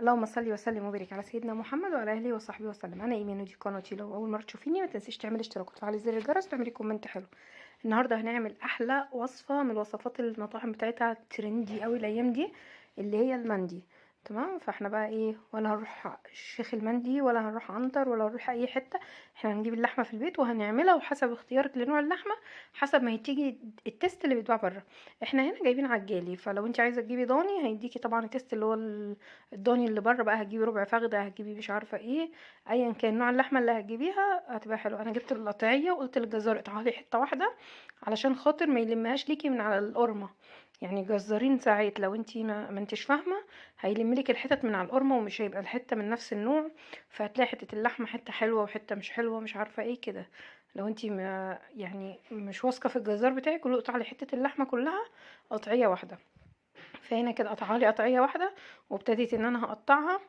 اللهم صل وسلم وبارك على سيدنا محمد وعلى اله وصحبه وسلم. انا ايمان ودي قناتي. لو اول مره تشوفيني ما تنسيش تعملي اشتراك وتفعلي زر الجرس وتعملي كومنت حلو. النهارده هنعمل احلى وصفه من وصفات المطاعم بتاعتها ترندي قوي الايام دي، اللي هي المندي. تمام، فاحنا بقى ايه، ولا هنروح الشيخ المندي ولا هنروح عنتر ولا هنروح اي حته. احنا هنجيب اللحمه في البيت وهنعملها، وحسب اختيارك لنوع اللحمه حسب ما هتيجي التست اللي بيتباع بره. احنا هنا جايبين عجالي، فلو انت عايزه تجيبي ضاني هيديكي طبعا التست اللي هو الضاني اللي بره. بقى هتجيبي ربع فخده، هتجيبي مش عارفه ايه، ايا كان نوع اللحمه اللي هتجيبيها هتبقى حلوه. انا جبت القطعيه وقلت للجزار اقطعها لي حته واحده علشان خاطر ما يلمهاش ليكي من على القرمه. يعني الجزارين ساعات لو انتي ما انتش فاهمه هيلملك الحتت من على القرمه، ومش هيبقى الحته من نفس النوع، فهتلاقي حته اللحمه حته حلوه وحته مش حلوه مش عارفه ايه كده. لو انتي ما يعني مش واثقه في الجزار بتاعك قولي اقطع لي حته اللحمه كلها قطعيه واحده. فهنا كده قطعها لي قطعيه واحده، وابتديت ان انا هقطعها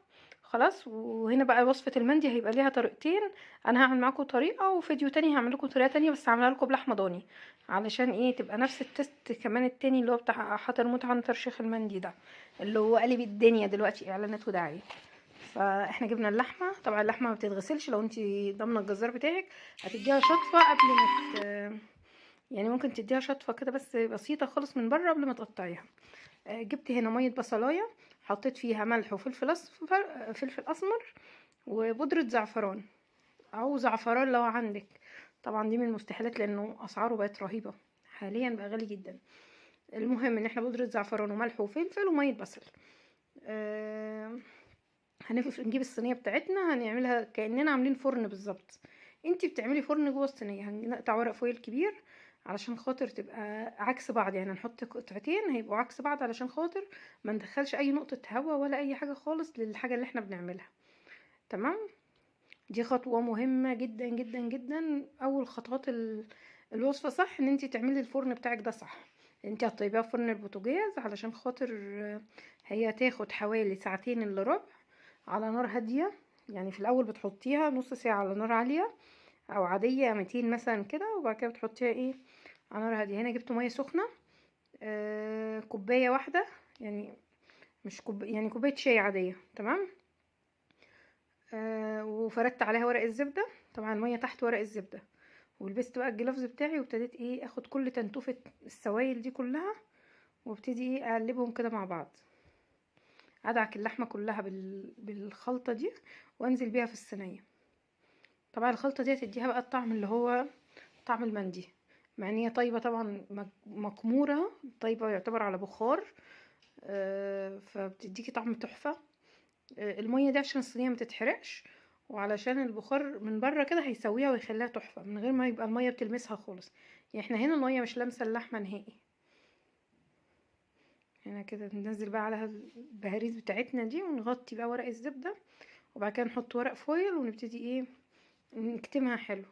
خلاص. وهنا بقى وصفه المندي هيبقى ليها طريقتين. انا هعمل معاكم طريقه، وفيديو تاني هعمل لكم طريقه تانية بس هعملها لكم بلحمه ضاني، علشان ايه تبقى نفس التست. كمان التاني اللي هو بتاع حضرموت عنتر شيخ المندي ده اللي هو قلب الدنيا دلوقتي اعلانات ودعايه. فاحنا جبنا اللحمه، طبعا اللحمه ما بتتغسلش، لو انت ضامنه الجزار بتاعك هتديها شطفه قبل ما يعني ممكن تديها شطفه كده بس بسيطه خالص من بره قبل ما تقطعيها. جبت هنا ميه بصلايه، حطيت فيها ملح وفلفل اصفر، فلفل اسمر، وبودره زعفران او زعفران لو عندك. طبعا دي من المستحيلات لانه اسعاره بقت رهيبه حاليا، بقى غالي جدا. المهم ان احنا بودره زعفران وملح وفلفل وميه بصل. نجيب الصينيه بتاعتنا هنعملها كاننا عاملين فرن بالظبط. انتي بتعملي فرن جوه الصينيه. هنقطع ورق فويل كبير علشان خاطر تبقى عكس بعض، يعني هنحط قطعتين هيبقوا عكس بعض علشان خاطر ما ندخلش اي نقطه هواء ولا اي حاجه خالص للحاجه اللي احنا بنعملها. تمام، دي خطوه مهمه جدا جدا جدا. اول خطوات الوصفه صح ان انتي تعملي الفرن بتاعك ده صح. انتي هتطيبيها في فرن البوتاجاز علشان خاطر هي تاخد حوالي ساعتين الا ربع على نار هاديه. يعني في الاول بتحطيها نص ساعه على نار عاليه او عاديه 200 مثلا كده، وبعد كده بتحطيها ايه على نار هاديه. هنا جبت ميه سخنه كوبايه واحده، يعني مش يعني كوبايه شاي عاديه. تمام، وفردت عليها ورق الزبده، طبعا الميه تحت ورق الزبده. ولبست بقى الجلافز بتاعي وابتديت ايه اخد كل تنتوفه السوائل دي كلها، وابتدي ايه اقلبهم كده مع بعض. ادعك اللحمه كلها بالخلطه دي وانزل بيها في الصينيه. طبعا الخلطه دي هتديها بقى الطعم اللي هو طعم المندي، مع ان هي طيبه طبعا مكموره، طيبه يعتبر على بخار. فبتديكي طعم تحفه. الميه دي عشان الصينيه ما تتحرقش، وعلشان البخار من بره كده هيسويها ويخليها تحفه من غير ما يبقى الميه بتلمسها خالص. يعني احنا هنا الميه مش لامسه اللحمه نهائي. هنا كده ننزل بقى على البهاريز بتاعتنا دي ونغطي بقى ورق الزبده، وبعد كده نحط ورق فويل ونبتدي ايه نكتمها حلو.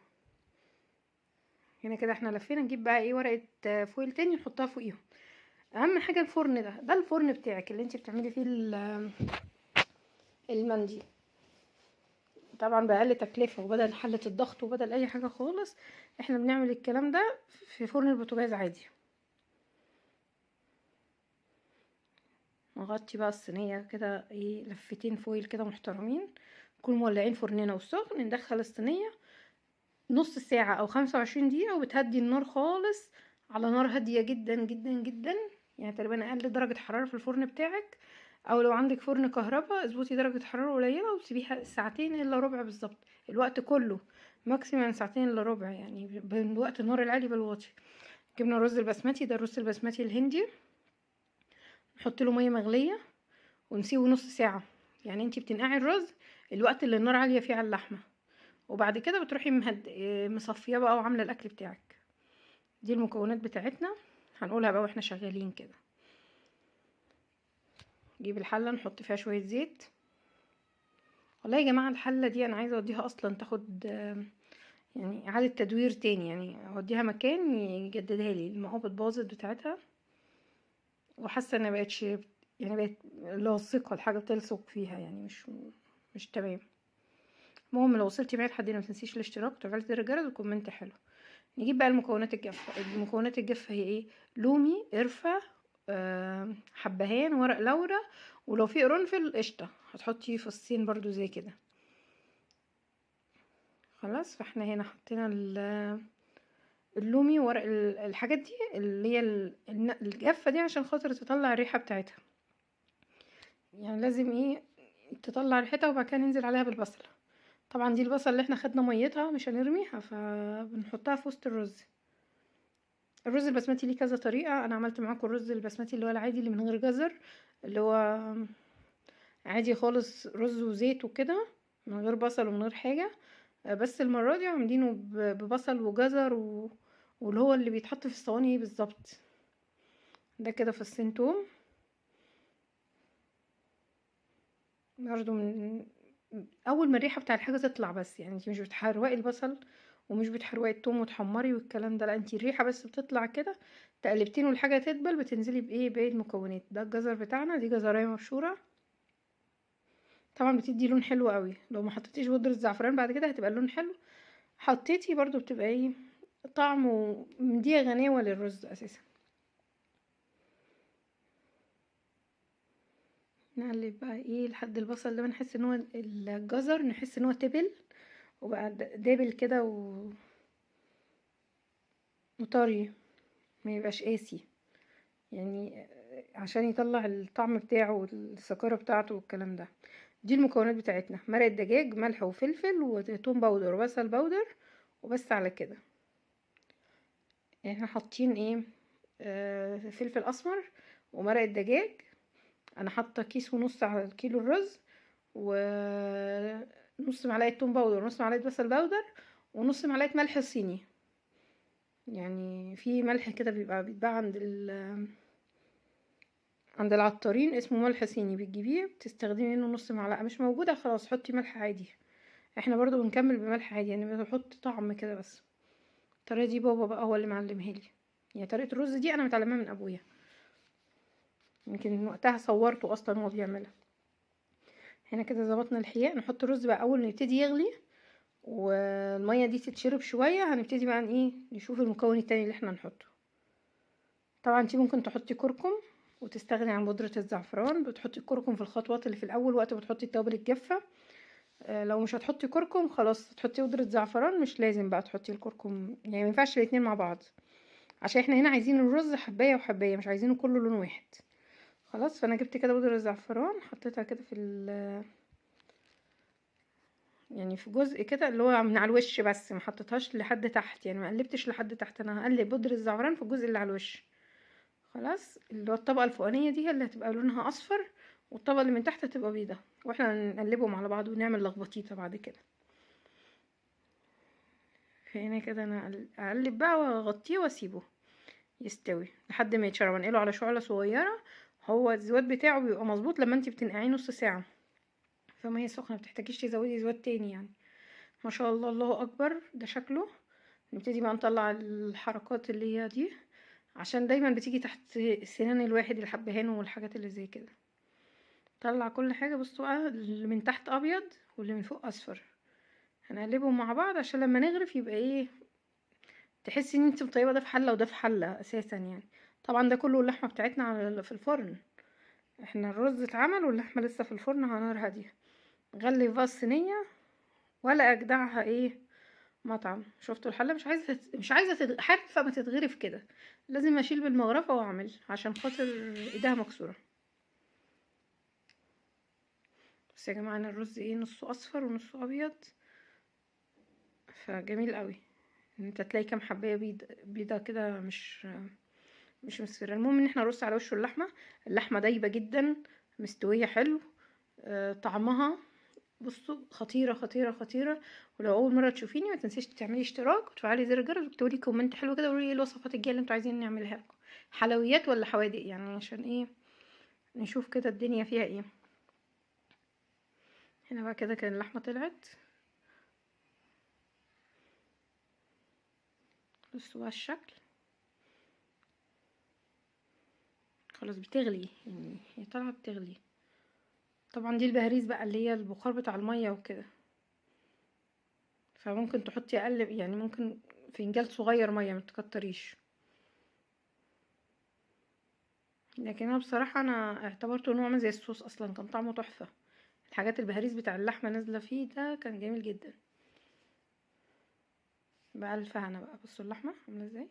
هنا كده احنا لفينا، نجيب بقى ايه ورقه فويل تاني نحطها فوقيهم. اهم حاجه الفرن ده الفرن بتاعك اللي انت بتعملي فيه المندي. طبعا باقل تكلفه وبدل حله الضغط وبدل اي حاجه خالص، احنا بنعمل الكلام ده في فرن البوتاجاز عادي. نغطي بقى الصينيه كده ايه لفتين فويل كده محترمين، نكون مولعين فرننا والسخن. ندخل الصينيه نص ساعه او 25 دقيقه، وبتهدي النار خالص على نار هاديه جدا جدا جدا، يعني تقريبا اقل درجه حراره في الفرن بتاعك. او لو عندك فرن كهرباء اظبطي درجه حراره قليله وسيبيها ساعتين الا ربع بالظبط. الوقت كله ماكسيمم ساعتين الا ربع، يعني بين وقت النار العالي بالواطي. جبنا الرز البسمتي، ده الرز البسمتي الهندي، نحط له ميه مغليه ونسيبه نص ساعه. يعني انتي بتنقعي الرز الوقت اللي النار عاليه فيه على اللحمه، وبعد كده بتروحي مصفيه بقى وعامله الاكل بتاعك. دي المكونات بتاعتنا هنقولها بقى واحنا شغالين كده. نجيب الحله نحط فيها شويه زيت. والله يا جماعه الحله دي انا عايزه اوديها اصلا تاخد يعني اعاده تدوير تاني، يعني اوديها مكان يجددها لي، المقابض باظت بتاعتها وحاسه ان بقتش يعني بقت لاصقه الحاجه بتلصق فيها، يعني مش تمام. المهم لو وصلتي معايا لحد هنا متنسيش الاشتراك وتفعيل زر الجرس وكومنت حلو. نجيب بقى المكونات الجافه. المكونات الجافه هي ايه؟ لومي، قرفه، حبهان، ورق لورا، ولو في قرنفل قشطه هتحطي فصين برضو زي كده. خلاص، فاحنا هنا حطينا اللومي وورق الحاجات دي اللي هي الجافه دي عشان خاطر تطلع الريحه بتاعتها، يعني لازم ايه تطلع ريحتها، وبعد كده ننزل عليها بالبصل. طبعا دي البصل اللي احنا خدنا ميتها مش هنرميها، فبنحطها في وسط الرز. الرز البسمتي ليه كذا طريقه، انا عملت معاكم الرز البسمتي اللي هو العادي اللي من غير جزر، اللي هو عادي خالص، رز وزيت وكده من غير بصل ومن غير حاجه. بس المره دي عاملينه ببصل وجزر واللي هو اللي بيتحط في الصواني بالظبط. ده كده فصين توم برضو، من اول ما الريحه بتاع الحاجه تطلع بس، يعني انتي مش بتحرقي البصل ومش بتحرقي التوم وتحمري والكلام ده، لا انتي الريحه بس بتطلع كده، تقلبتين والحاجه تدبل، بتنزلي بايه باقي المكونات. ده الجزر بتاعنا، دي جزرايه مبشوره، طبعا بتدي لون حلو قوي. لو ما حطيتيش بودره زعفران بعد كده هتبقى اللون حلو، حطيتي برضو بتبقى ايه طعم ومديه غناوه للرز اساسا. نقلب بقى ايه لحد البصل ده نحس ان هو الجزر نحس ان هو تبل وبقى دابل كده وطري، ما يبقاش قاسي يعني، عشان يطلع الطعم بتاعه والسكارة بتاعته والكلام ده. دي المكونات بتاعتنا: مرق الدجاج، ملح وفلفل وتوم باودر وبصل باودر، وبس على كده. يعني احنا حاطين ايه فلفل اسمر ومرق الدجاج. انا حاطه كيس ونص على كيلو الرز، ونص معلقه توم باودر ونص معلقه بصل باودر ونص معلقه ملح صيني. يعني في ملح كده بيتباع عند العطارين اسمه ملح صيني، بتجيبيه بتستخدمي منه نص معلقه، مش موجوده خلاص حطي ملح عادي. احنا برضو بنكمل بملح عادي، يعني بنحط طعم كده بس. الطريقه دي بابا بقى هو اللي معلمها لي، يعني طريقه الرز دي انا متعلمها من ابويا، يمكن وقتها صورته اصلا وهو بيعملها. هنا كده ظبطنا الحياء، نحط الرز بقى اول ما يبتدي يغلي والميه دي تتشرب شويه، هنبتدي بقى ايه نشوف المكون التاني اللي احنا نحطه. طبعا انتي ممكن تحطي كركم وتستغني عن بودرة الزعفران، بتحطي الكركم في الخطوات اللي في الاول وقت ما بتحطي التوابل الجافة. لو مش هتحطي كركم خلاص تحطي بودرة زعفران، مش لازم بقى تحطي الكركم، يعني ما ينفعش الاتنين مع بعض، عشان احنا هنا عايزين الرز حباية وحباية، مش عايزينه كله لون واحد. خلاص، فانا جبت كده بودرة الزعفران حطيتها كده يعني في جزء كده اللي هو من على الوش بس، ما حطيتهاش لحد تحت، يعني ما قلبتش لحد تحت، انا هقلب بودرة الزعفران في الجزء اللي على الوش. خلاص، اللي هو الطبقة الفوقانية دي هي اللي هتبقى لونها اصفر، والطبقة اللي من تحت هتبقى بيضة، واحنا نقلبهم على بعض ونعمل لخبطيطة بعد كده. فهنا كده انا اقلب بقى واغطيه واسيبه يستوي لحد ما يتشرب، انقله على شعلة صغيرة. هو الزواد بتاعه بيبقى مظبوط لما انت بتنقعيه نص ساعة، فما هي سخنة بتحتاجيش تزودي زواد تاني يعني. ما شاء الله، الله اكبر، ده شكله. نبتدي بقى نطلع الحركات اللي هي دي، عشان دايما بتيجي تحت سنان الواحد الحبهان والحاجات اللي زي كده. طلع كل حاجة، بصوا بقى اللي من تحت ابيض واللي من فوق اصفر، هنقلبهم مع بعض عشان لما نغرف يبقى ايه تحسي ان انت مطيبه ده في حله وده في حله اساسا يعني. طبعا ده كله اللحمه بتاعتنا في الفرن، احنا الرز اتعمل واللحمه لسه في الفرن على نار هاديه. غلي بقى الصينيه، ولا اجدعها ايه مطعم. شفتوا الحله مش عايزه حرفه ما تتغرف كده، لازم اشيل بالمغرفه واعمل عشان خاطر ايدها مكسوره. بس يا جماعه انا الرز ايه نصه اصفر ونصه ابيض، فجميل قوي ان انت تلاقي كام حبايه بيضه كده، مش مصفرة. المهم ان احنا نرص على وشه اللحمه دايبه جدا، مستويه حلو. طعمها بصوا خطيره خطيره خطيره. ولو اول مره تشوفيني ما تنسيش تعملي اشتراك وتفعلي زر الجرس وتكتبوا لي كومنت حلو كده، وقولي ايه الوصفات الجايه اللي انتوا عايزين نعملها لكم، حلويات ولا حوادق يعني، عشان ايه نشوف كده الدنيا فيها ايه. هنا بقى كده كان اللحمه طلعت، بصوا بقى الشكل، خلاص بتغلي، يعني هي طالعه بتغلي. طبعا دي البهاريز بقى اللي هي البخار بتاع الميه وكده، فممكن تحطي اقل، يعني ممكن فنجان صغير ميه ما تكتريش. لكن انا بصراحه انا اعتبرته انه عامل زي الصوص اصلا، كان طعمه تحفه. الحاجات البهاريز بتاع اللحمه نازله فيه ده كان جميل جدا. بألف هنا بقى. بصوا اللحمه عامله ازاي،